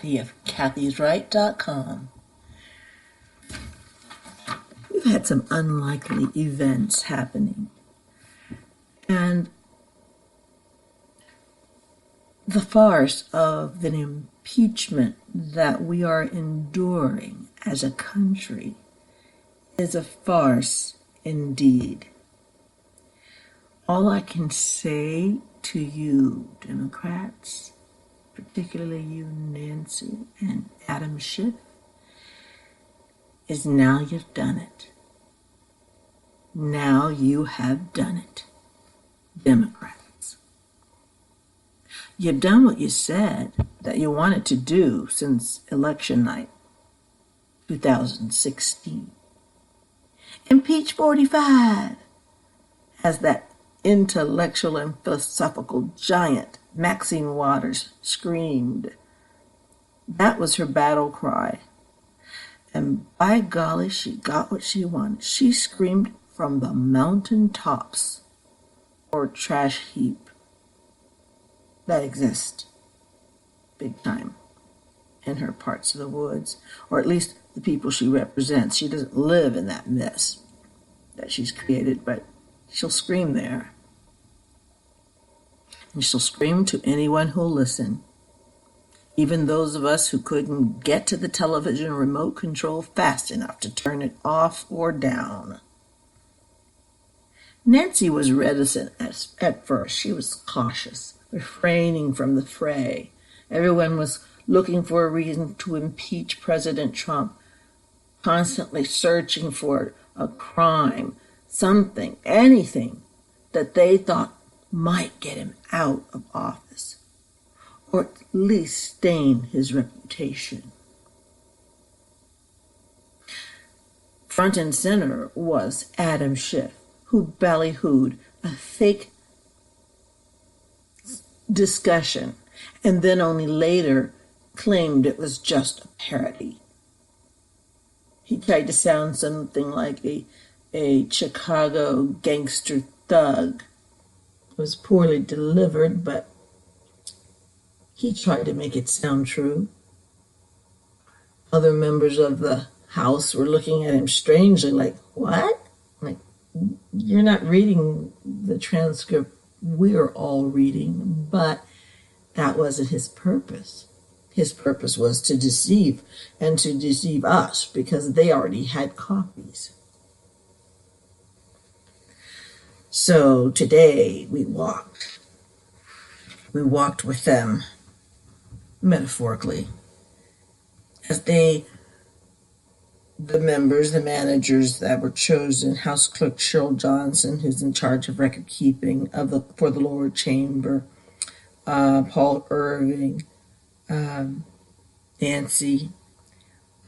Kathy of kathysright.com. We've had some unlikely events happening, and the farce of the impeachment that we are enduring as a country is a farce indeed. All I can say to you, Democrats, particularly you, Nancy and Adam Schiff, is now you've done it. Now you have done it, Democrats. You've done what you said that you wanted to do since election night, 2016. Impeach 45, as that intellectual and philosophical giant Maxine Waters screamed. That was her battle cry. And by golly, she got what she wanted. She screamed from the mountain tops or trash heap that exist big time in her parts of the woods, or at least the people she represents. She doesn't live in that mess that she's created, but she'll scream there. And she'll scream to anyone who'll listen. Even those of us who couldn't get to the television remote control fast enough to turn it off or down. Nancy was reticent at first. She was cautious, refraining from the fray. Everyone was looking for a reason to impeach President Trump, constantly searching for a crime, something, anything that they thought might get him out of office, or at least stain his reputation. Front and center was Adam Schiff, who ballyhooed a fake discussion and then only later claimed it was just a parody. He tried to sound something like a Chicago gangster thug. It was poorly delivered, but he tried to make it sound true. Other members of the House were looking at him strangely like, what? Like, you're not reading the transcript we're all reading, but that wasn't his purpose. His purpose was to deceive, and to deceive us, because they already had copies. So today we walked with them, metaphorically, as the members, the managers that were chosen, House Clerk Cheryl Johnson, who's in charge of record keeping for the lower chamber, Paul Irving, Nancy,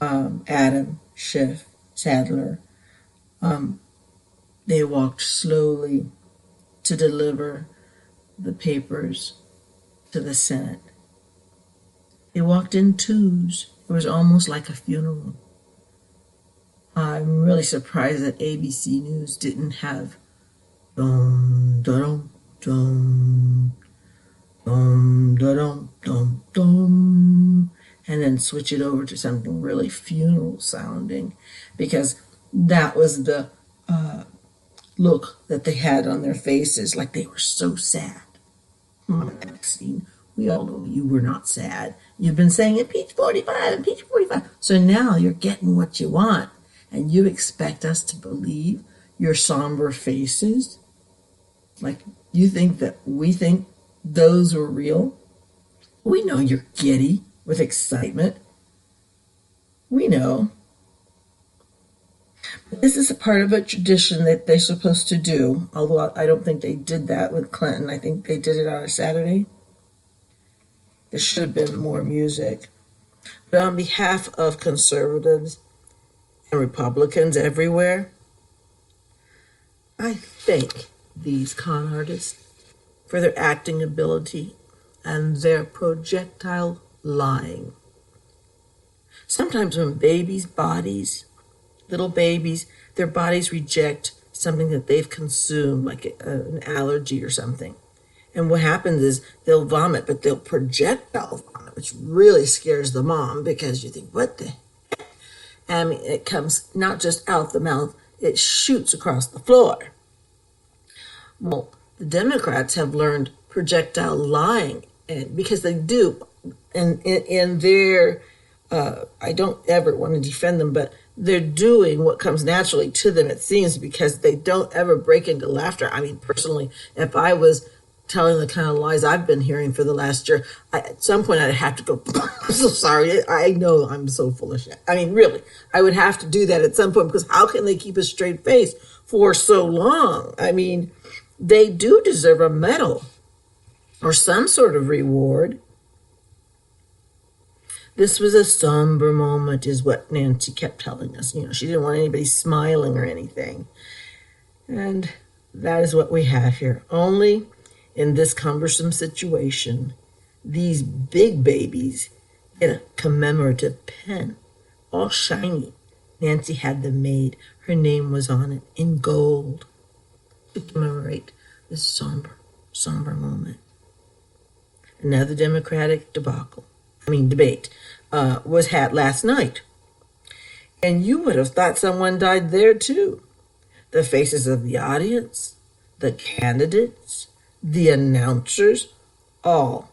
Adam Schiff, Sadler, they walked slowly to deliver the papers to the Senate. They walked in twos. It was almost like a funeral. I'm really surprised that ABC News didn't have dum dum dum dum dum dum dum, and then switch it over to something really funeral sounding, because that was the look that they had on their faces, like they were so sad. Maxine, we all know you were not sad. You've been saying impeach 45, impeach 45. So now you're getting what you want, and you expect us to believe your somber faces? Like you think that we think those were real? We know you're giddy with excitement. We know. This is a part of a tradition that they're supposed to do, although I don't think they did that with Clinton. I think they did it on a Saturday. There should have been more music. But on behalf of conservatives and Republicans everywhere, I thank these con artists for their acting ability and their projectile lying. Sometimes when little babies, their bodies reject something that they've consumed, like an allergy or something. And what happens is they'll vomit, but they'll projectile vomit, which really scares the mom because you think, what the? I mean, it comes not just out the mouth, it shoots across the floor. Well, the Democrats have learned projectile lying, and because they do, and in their, I don't ever want to defend them, but they're doing what comes naturally to them, it seems, because they don't ever break into laughter. I mean, personally, if I was telling the kind of lies I've been hearing for the last year, at some point I'd have to go, I'm so sorry, I know I'm so full of shit. I mean, really, I would have to do that at some point, because how can they keep a straight face for so long? I mean, they do deserve a medal or some sort of reward. This was a somber moment, is what Nancy kept telling us. You know, she didn't want anybody smiling or anything. And that is what we have here. Only in this cumbersome situation, these big babies get a commemorative pen, all shiny. Nancy had them made. Her name was on it in gold to commemorate this somber moment. Another Democratic debate was had last night. And you would have thought someone died there too. The faces of the audience, the candidates, the announcers, all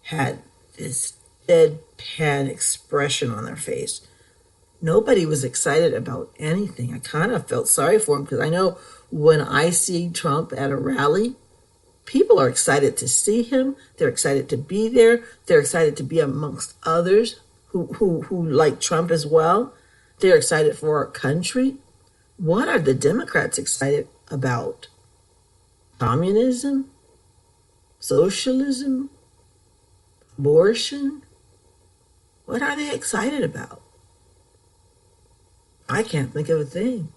had this deadpan expression on their face. Nobody was excited about anything. I kind of felt sorry for them, because I know when I see Trump at a rally, people are excited to see him. They're excited to be there. They're excited to be amongst others who like Trump as well. They're excited for our country. What are the Democrats excited about? Communism? Socialism? Abortion? What are they excited about? I can't think of a thing.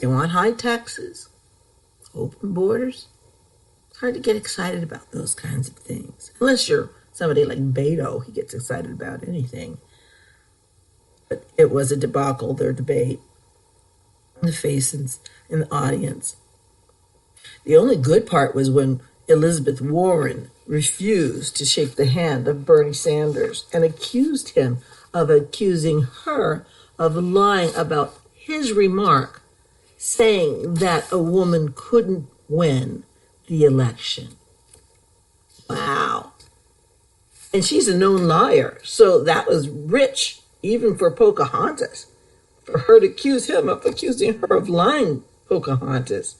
They want high taxes, open borders. It's hard to get excited about those kinds of things. Unless you're somebody like Beto, he gets excited about anything. But it was a debacle, their debate. The faces in the audience. The only good part was when Elizabeth Warren refused to shake the hand of Bernie Sanders and accused him of accusing her of lying about his remark, saying that a woman couldn't win the election. Wow. And she's a known liar, so that was rich, even for Pocahontas, for her to accuse him of accusing her of lying, Pocahontas.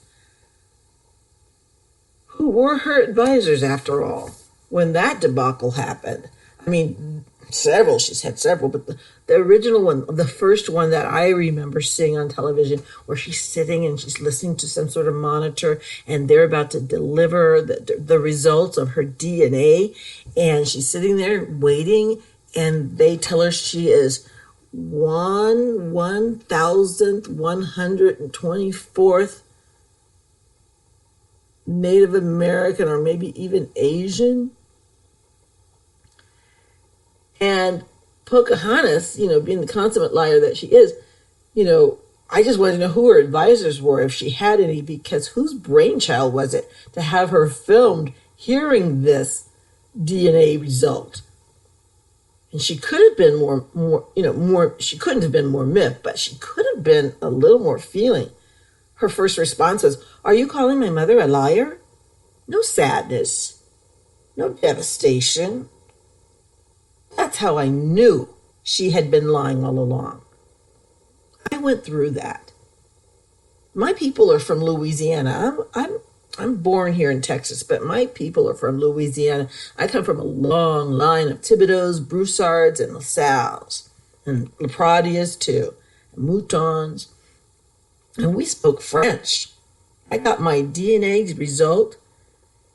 Who were her advisors, after all, when that debacle happened? I mean, several, she's had several, but the original one, the first one that I remember seeing on television, where she's sitting and she's listening to some sort of monitor, and they're about to deliver the results of her DNA, and she's sitting there waiting, and they tell her she is 1,124th Native American, or maybe even Asian. And Pocahontas, being the consummate liar that she is, I just wanted to know who her advisors were, if she had any, because whose brainchild was it to have her filmed hearing this DNA result? And she could have been she couldn't have been more myth, but she could have been a little more feeling. Her first response was, "Are you calling my mother a liar?" No sadness, no devastation. That's how I knew she had been lying all along. I went through that. My people are from Louisiana. I'm born here in Texas, but my people are from Louisiana. I come from a long line of Thibodeaux, Broussards, and LaSalles, and Lapradias too, and Moutons. And we spoke French. I got my DNA result,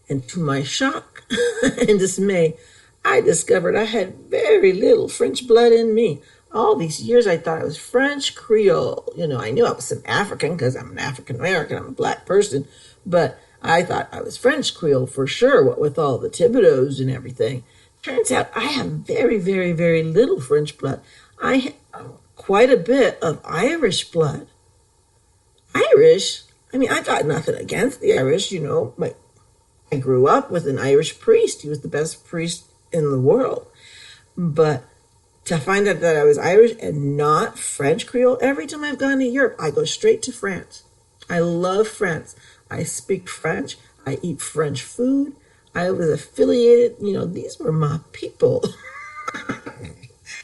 and to my shock and dismay, I discovered I had very little French blood in me. All these years I thought I was French Creole. I knew I was some African because I'm an African American, I'm a black person, but I thought I was French Creole for sure, what with all the Thibodeaux and everything. Turns out I have very, very, very little French blood. I have quite a bit of Irish blood. Irish? I mean, I got nothing against the Irish, you know. I grew up with an Irish priest. He was the best priest in the world. But to find out that I was Irish and not French Creole, every time I've gone to Europe, I go straight to France. I love France. I speak French. I eat French food. I was affiliated, you know, these were my people.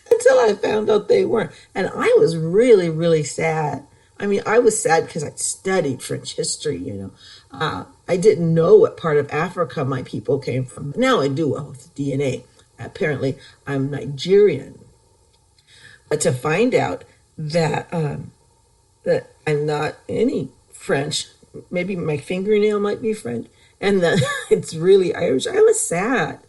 Until I found out they weren't. And I was really, really sad. I mean, I was sad because I studied French history, you know. I didn't know what part of Africa my people came from. Now I do with DNA. Apparently, I'm Nigerian. But to find out that that I'm not any French, maybe my fingernail might be French, and that it's really Irish, I was sad.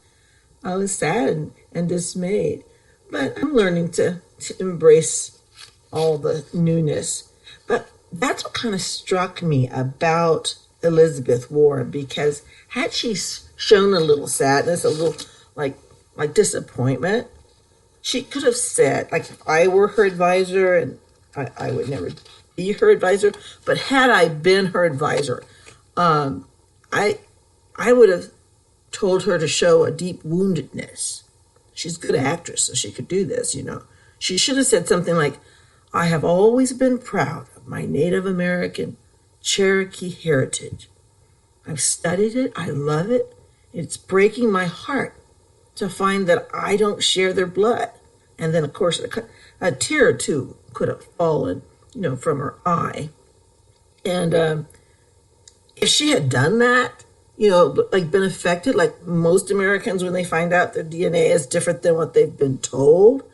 I was sad and dismayed. But I'm learning to embrace all the newness. But that's what kind of struck me about Elizabeth Warren, because had she shown a little sadness, a little like disappointment, she could have said, like, if I were her advisor, and I would never be her advisor, but had I been her advisor, I would have told her to show a deep woundedness. She's a good actress, so she could do this, you know. She should have said something like, I have always been proud of my Native American Cherokee heritage. I've studied it. I love it. It's breaking my heart to find that I don't share their blood. And then, of course, a tear or two could have fallen, you know, from her eye. And if she had done that, you know, like been affected, like most Americans when they find out their DNA is different than what they've been told,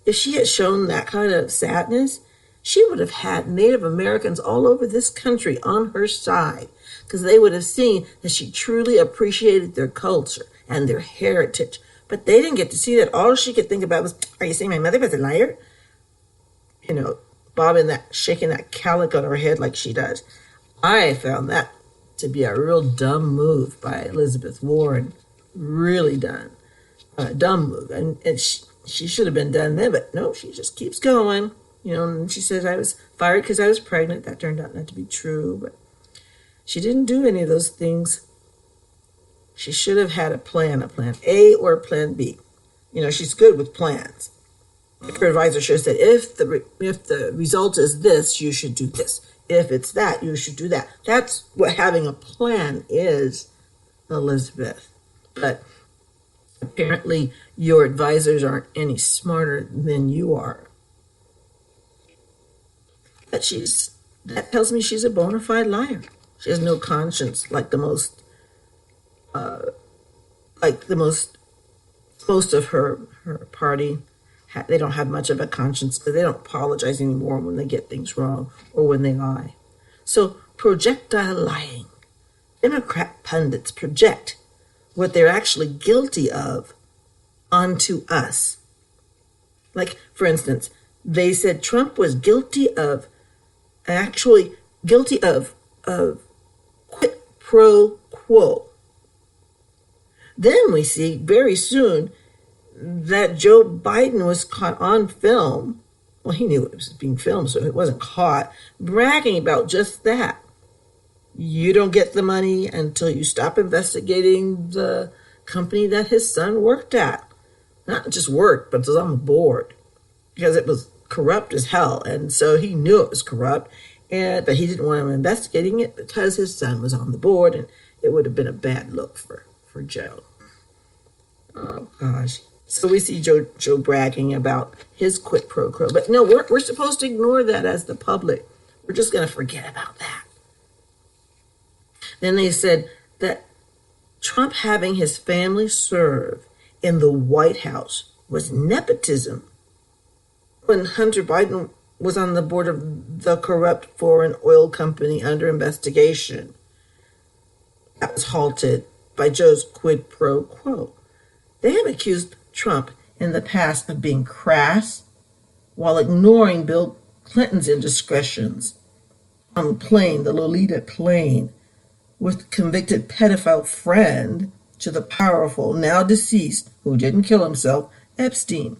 if she had shown that kind of sadness, she would have had Native Americans all over this country on her side, because they would have seen that she truly appreciated their culture and their heritage. But they didn't get to see that. All she could think about was, are you saying my mother was a liar? You know, bobbing that, shaking that calico on her head like she does. I found that to be a real dumb move by Elizabeth Warren. Really done. Dumb move. And she should have been done then, but no, she just keeps going. You know, and she says I was fired because I was pregnant. That turned out not to be true, but she didn't do any of those things. She should have had a plan A or a plan B. You know, she's good with plans. Her advisor should have said, if the result is this, you should do this. If it's that, you should do that. That's what having a plan is, Elizabeth. But apparently your advisors aren't any smarter than you are. But that tells me she's a bona fide liar. She has no conscience, like most of her party. They don't have much of a conscience because they don't apologize anymore when they get things wrong or when they lie. So projectile lying. Democrat pundits project what they're actually guilty of onto us. Like, for instance, they said Trump was guilty of quid pro quo. Then we see very soon that Joe Biden was caught on film. Well, he knew it was being filmed, so it wasn't caught, bragging about just that. You don't get the money until you stop investigating the company that his son worked at. Not just worked, but was on the board, because it was corrupt as hell. And so he knew it was corrupt, but he didn't want him investigating it because his son was on the board, and it would have been a bad look for Joe. Oh, gosh. So we see Joe bragging about his quid pro quo. But no, we're supposed to ignore that as the public. We're just going to forget about that. Then they said that Trump having his family serve in the White House was nepotism when Hunter Biden was on the board of the corrupt foreign oil company under investigation. That was halted by Joe's quid pro quo. They have accused Trump in the past of being crass while ignoring Bill Clinton's indiscretions on the plane, the Lolita plane, with convicted pedophile friend to the powerful, now deceased, who didn't kill himself, Epstein.